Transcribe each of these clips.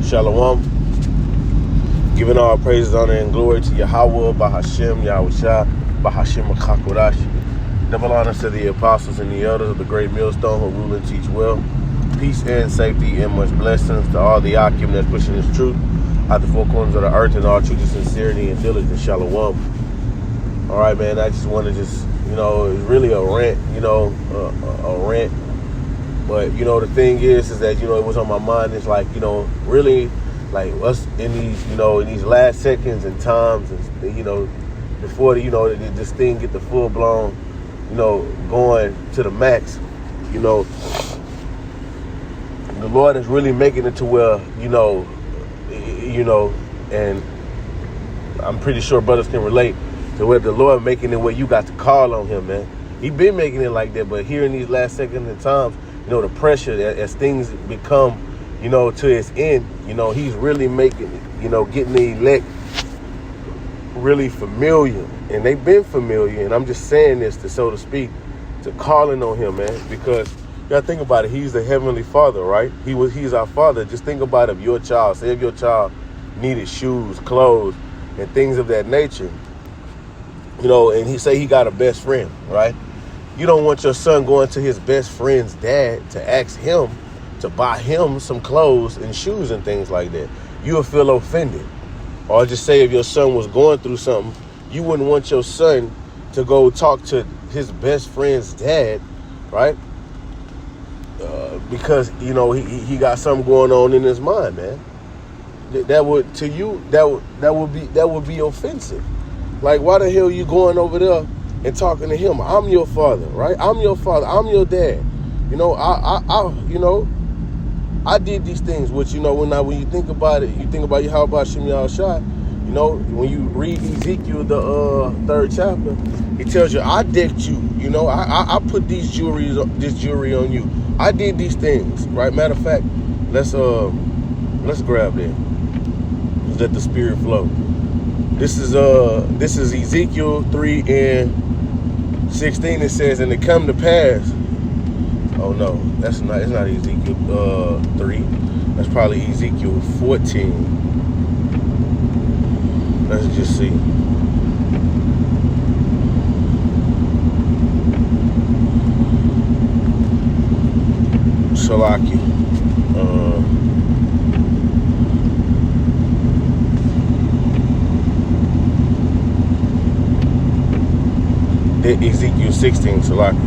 Shalom. Giving all praises, honor, and glory to Yahweh, Bahashem, Yahushua, Bahashem Makakodash. Double honor to the apostles and the elders of the great millstone who rule and teach well. Peace and safety and much blessings to all the Akim that's pushing this truth out the four corners of the earth and all truth and sincerity and diligence. Shalom. All right, man, I just want to it's really a rant, a rant. But, the thing is that, it was on my mind. It's like, really, like us in these, in these last seconds and times, and, before, this thing get the full blown, going to the max, the Lord is really making it to where, and I'm pretty sure brothers can relate to where the Lord making it where you got to call on him, man. He been making it like that, but here in these last seconds and times, the pressure as things become, to its end, he's really making it, getting the elect really familiar. And they've been familiar. And I'm just saying this to, so to speak, to calling on him, man, because you gotta think about it. He's the heavenly Father, right? He's our Father. Just think about it. If your child, say if your child needed shoes, clothes, and things of that nature, and he say he got a best friend, right? You don't want your son going to his best friend's dad to ask him to buy him some clothes and shoes and things like that. You would feel offended. Or just say if your son was going through something, you wouldn't want your son to go talk to his best friend's dad, right? Because, he got something going on in his mind, man. That would, to you, that would be offensive. Like, why the hell are you going over there and talking to him? I'm your father, right? I'm your father. I'm your dad. I did these things, which, when you think about it, you think about Yahweh Shem Yahushua, when you read Ezekiel, the 3rd chapter, it tells you, I decked you, I put this jewelry on you. I did these things, right? Matter of fact, let's grab that. Let's let the spirit flow. This is Ezekiel 3:16. It says, and it come to pass. Oh no, it's not Ezekiel 3. That's probably Ezekiel 14. Let's just see. Salaki. Ezekiel 16, Salaki.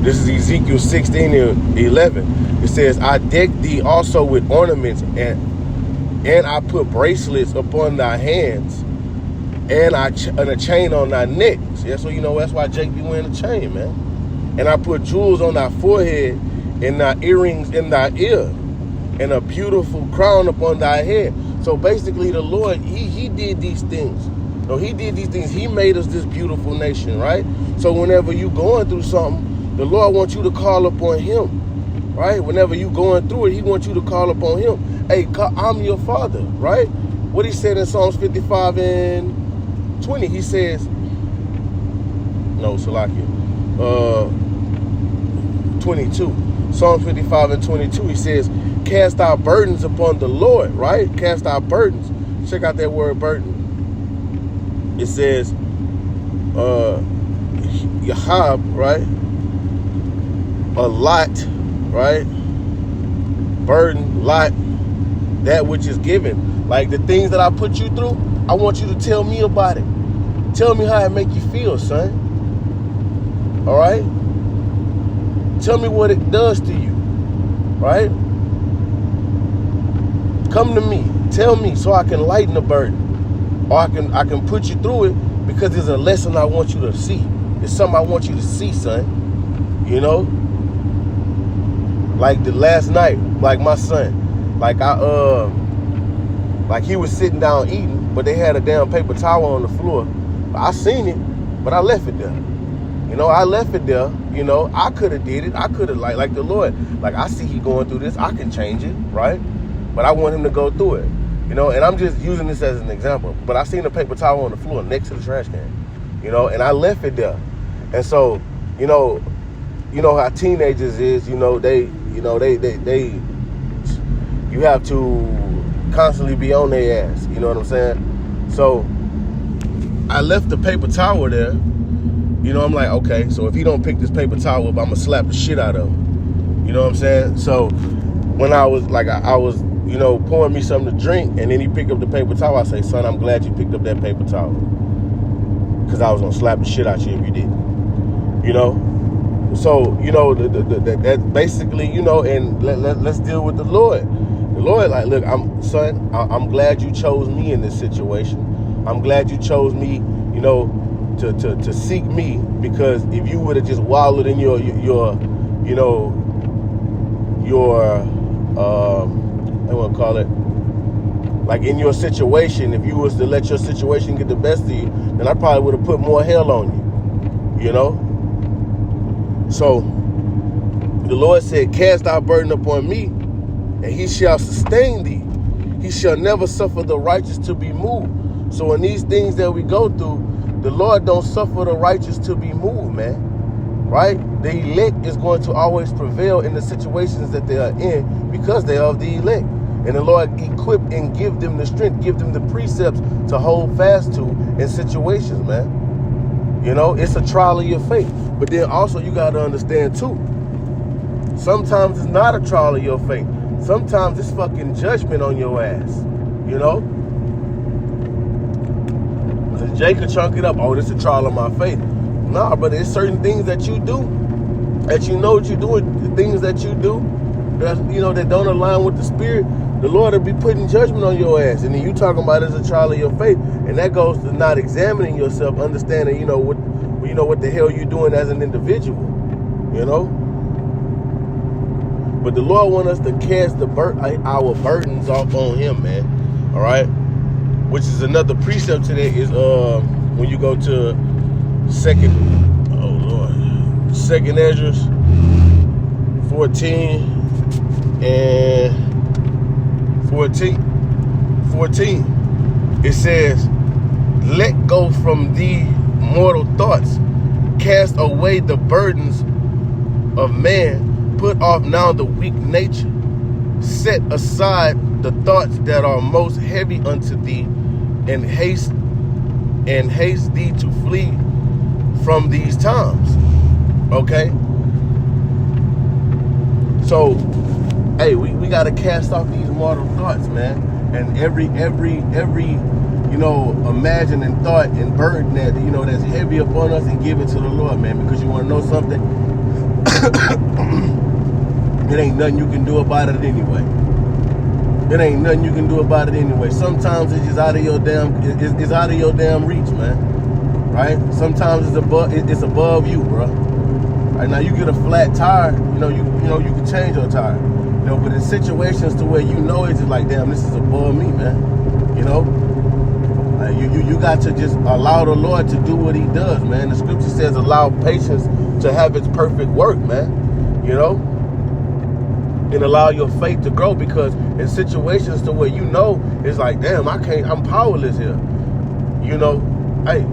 This is Ezekiel 16:11. It says, I decked thee also with ornaments, and I put bracelets upon thy hands, and a chain on thy neck. Yeah, so that's why Jake be wearing a chain, man. And I put jewels on thy forehead, and thy earrings in thy ear, and a beautiful crown upon thy head. So basically, the Lord, he did these things. No, he did these things. He made us this beautiful nation, right? So whenever you going through something, the Lord wants you to call upon him, right? Whenever you going through it, he wants you to call upon him. Hey, I'm your father, right? What he said in Psalms 55:20, he says, no, Salakia, 22. Psalms 55:22, he says, cast our burdens upon the Lord, right? Cast our burdens. Check out that word burden. It says, Yahab, right? A lot, right? Burden, lot, that which is given. Like the things that I put you through, I want you to tell me about it. Tell me how it make you feel, son. All right? Tell me what it does to you, right? Come to me. Tell me so I can lighten the burden. Or I can put you through it because there's a lesson I want you to see. It's something I want you to see, son. Like the last night, like my son, like he was sitting down eating, but they had a damn paper towel on the floor. I seen it, but I left it there. I left it there. I could have did it. I could have like the Lord. Like I see he going through this. I can change it, right? But I want him to go through it. And I'm just using this as an example. But I seen a paper towel on the floor next to the trash can. And I left it there. And so, how teenagers is, they you have to constantly be on their ass. You know what I'm saying? So I left the paper towel there. You know, I'm like, okay, so if he don't pick this paper towel up, I'm gonna slap the shit out of him. You know what I'm saying? So when I was like, I was, you know, pouring me something to drink, and then he picked up the paper towel, I say, son, I'm glad you picked up that paper towel, because I was gonna slap the shit out you if you didn't. You know? So, you know, that basically, you know, and let's deal with the Lord. The Lord, like, look, I'm glad you chose me in this situation. I'm glad you chose me, you know, to seek me, because if you would have just wallowed in your you know, your I want to call it, like in your situation, if you was to let your situation get the best of you, then I probably would have put more hell on you, you know? So the Lord said, cast thy burden upon me, and he shall sustain thee. He shall never suffer the righteous to be moved. So in these things that we go through, the Lord don't suffer the righteous to be moved, man. Right? The elect is going to always prevail in the situations that they are in, because they are of the elect. And the Lord equip and give them the strength, give them the precepts to hold fast to in situations, man. You know, it's a trial of your faith. But then also you got to understand too, sometimes it's not a trial of your faith. Sometimes it's fucking judgment on your ass, you know? Jay could chunk it up. Oh, this is a trial of my faith. Nah, but there's certain things that you do, that you know what you're doing, the things that you do, that, you know, that don't align with the Spirit. The Lord will be putting judgment on your ass. And then you talking about it as a trial of your faith. And that goes to not examining yourself, understanding, you know what the hell you're doing as an individual, you know? But the Lord wants us to cast our burdens off on him, man. All right? Which is another precept today is when you go to Second Ezra 14 and 14. It says, let go from thee mortal thoughts, cast away the burdens of man, put off now the weak nature, set aside the thoughts that are most heavy unto thee, and haste thee to flee from these times. Okay? So, hey, we gotta cast off these mortal thoughts, man. And every you know, imagining thought and burden that, you know, that's heavy upon us, and give it to the Lord, man. Because you wanna know something? It ain't nothing you can do about it anyway. It ain't nothing you can do about it anyway. Sometimes it's just out of your damn reach, man. Right? Sometimes it's above you, bro. Right now, you get a flat tire, you can change your tire. You know, but in situations to where you know it's just like, damn, this is above me, man. You know? Like you got to just allow the Lord to do what he does, man. The scripture says allow patience to have its perfect work, man. You know? And allow your faith to grow, because in situations to where you know it's like, damn, I'm powerless here. You know, hey,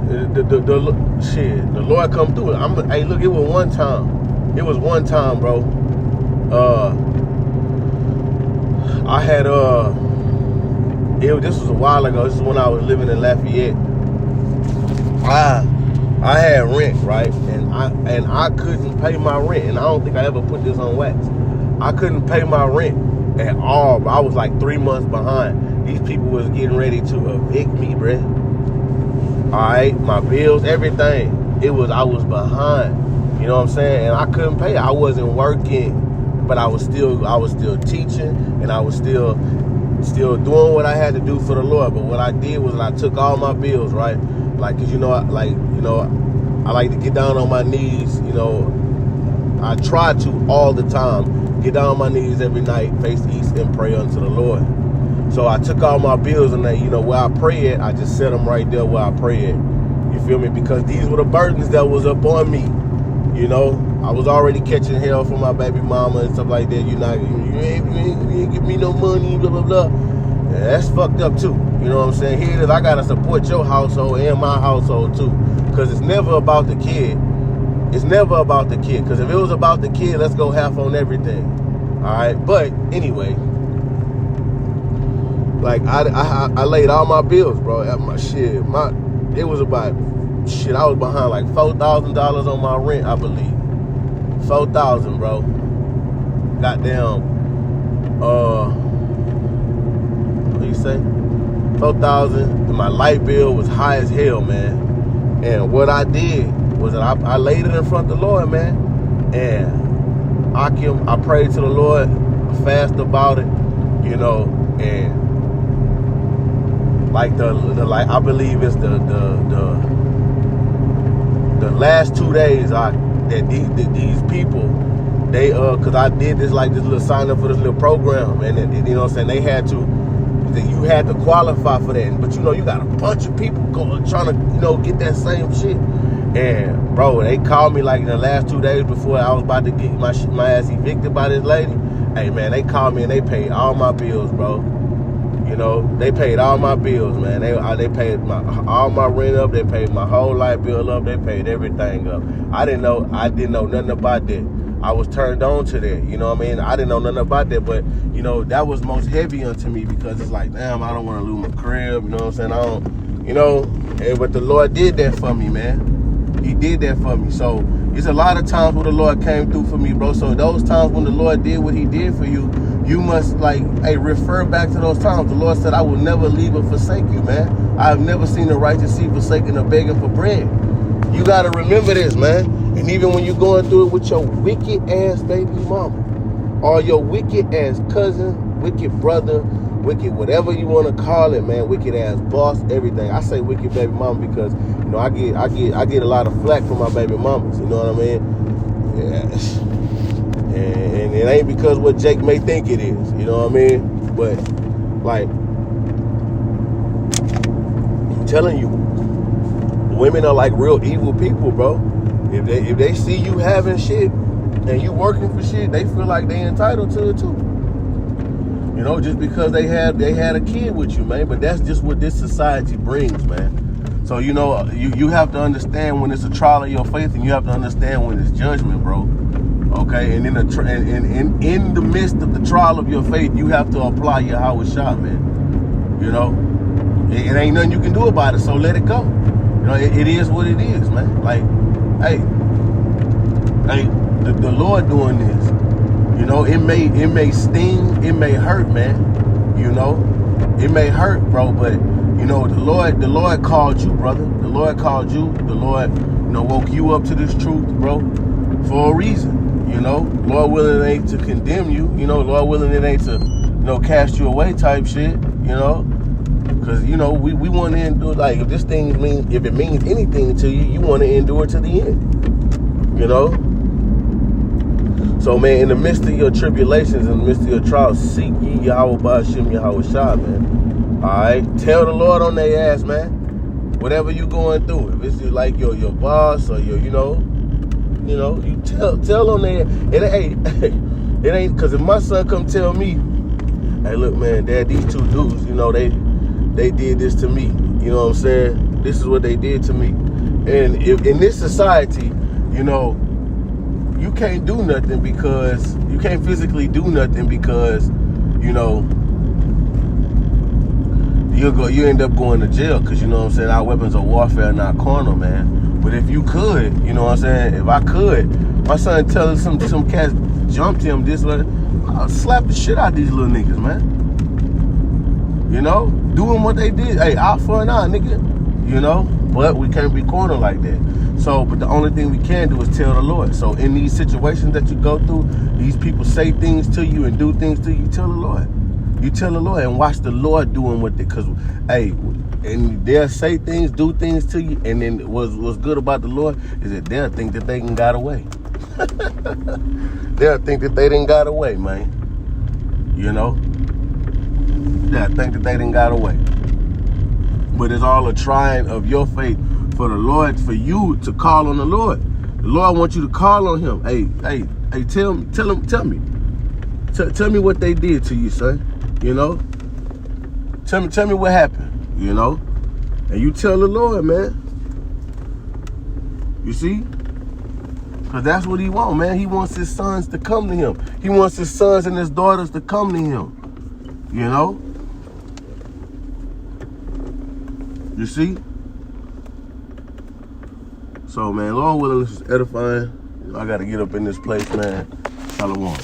the Lord come through. Hey, look, it was one time, bro. I had this was a while ago. This is when I was living in Lafayette. I had rent, right? And I couldn't pay my rent, and I don't think I ever put this on wax. I couldn't pay my rent at all, bro. I was like 3 months behind. These people was getting ready to evict me, bro. All right, my bills, everything. I was behind. You know what I'm saying? And I couldn't pay. I wasn't working, but I was still teaching, and I was still doing what I had to do for the Lord. But what I did was I took all my bills, right? Like, cause I like to get down on my knees. You know, I try to all the time. Get down on my knees every night, face east, and pray unto the Lord. So I took all my bills, and where I pray at, I just set them right there where I pray at. You feel me? Because these were the burdens that was up on me. You know, I was already catching hell from my baby mama and stuff like that. You ain't give me no money, blah, blah, blah. Yeah, that's fucked up too. You know what I'm saying? Here it is, I gotta support your household and my household too. Because it's never about the kid. It's never about the kid. Because if it was about the kid, let's go half on everything. All right? But anyway, Like I laid all my bills, bro. At my shit, it was about shit. I was behind like $4,000 on my rent, I believe. 4,000, bro. Goddamn. What do you say? 4,000. My light bill was high as hell, man. And what I did was that I laid it in front of the Lord, man. And I prayed to the Lord, fast about it, you know, and like like I believe it's the last 2 days that these people, they cause I did this little sign up for this little program, and then, you know what I'm saying, you had to qualify for that, but you know you got a bunch of people trying to, you know, get that same shit. And bro, they called me like in the last 2 days before I was about to get my ass evicted by this lady. Hey man, they called me and they paid all my bills, bro. You know, they paid all my bills, man. They paid all my rent up. They paid my whole light bill up. They paid everything up. I didn't know nothing about that. I was turned on to that, you know what I mean? I didn't know nothing about that, but, you know, that was most heavy unto me because it's like, damn, I don't want to lose my crib, you know what I'm saying? I don't, you know, but the Lord did that for me, man. He did that for me. So it's a lot of times when the Lord came through for me, bro. So those times when the Lord did what he did for you, you must, like, hey, refer back to those times. The Lord said, I will never leave or forsake you, man. I have never seen the righteous seed forsaken or begging for bread. You got to remember this, man. And even when you're going through it with your wicked ass baby mama, or your wicked ass cousin, wicked brother, wicked whatever you want to call it, man, wicked ass boss, everything. I say wicked baby mama because, you know, I get a lot of flack from my baby mamas. You know what I mean? Yeah. And it ain't because what Jake may think it is. You know what I mean? But like, I'm telling you, women are like real evil people, bro. If they see you having shit and you working for shit, they feel like they entitled to it too. You know, just because they had a kid with you, man. But that's just what this society brings, man. So, you know, you have to understand when it's a trial of your faith, and you have to understand when it's judgment, bro. Okay, and in the midst of the trial of your faith, you have to apply your Yahweh Shah, man. You know, it ain't nothing you can do about it, so let it go. You know, it is what it is, man. Like, hey, the Lord doing this. You know, it may sting, it may hurt, man. You know, it may hurt, bro. But you know, the Lord called you, brother. The Lord called you. The Lord, you know, woke you up to this truth, bro, for a reason. You know, Lord willing, it ain't to condemn you. You know, Lord willing, it ain't to, you know, cast you away type shit. You know. Because, you know, we want to endure, like, if it means anything to you, you want to endure to the end, you know? So, man, in the midst of your tribulations, in the midst of your trials, seek ye Yahweh Ba'ashem Yahweh Shah, man. All right? Tell the Lord on their ass, man. Whatever you going through. If it's like your boss or your, you know, you tell on their, it ain't, because if my son come tell me, hey, look, man, Dad, these two dudes, you know, they did this to me. You know what I'm saying? This is what they did to me. And if in this society, you know, you can't do nothing because you can't physically do nothing because, you know, you end up going to jail because, you know what I'm saying, our weapons of warfare are not carnal, man. But if you could, you know what I'm saying, if I could, my son telling some cats jumped him this way, I'll slap the shit out of these little niggas, man. You know, doing what they did. Hey, out for an eye, nigga. You know, but we can't be cornered like that. So, but the only thing we can do is tell the Lord. So in these situations that you go through, these people say things to you and do things to you, tell the Lord. You tell the Lord and watch the Lord doing with it. Because, hey, and they'll say things, do things to you. And then what's good about the Lord is that they'll think that they done got away. They'll think that they done got away, man. You know? They'll think that they done got away. But it's all a trying of your faith for the Lord, for you to call on the Lord. The Lord wants you to call on him. Hey, tell me what they did to you, son. You know? Tell me what happened, you know? And you tell the Lord, man. You see? Because that's what he wants, man. He wants his sons to come to him. He wants his sons and his daughters to come to him. You know? You see? So, man, Lord willing, this is edifying. I got to get up in this place, man. Shalom.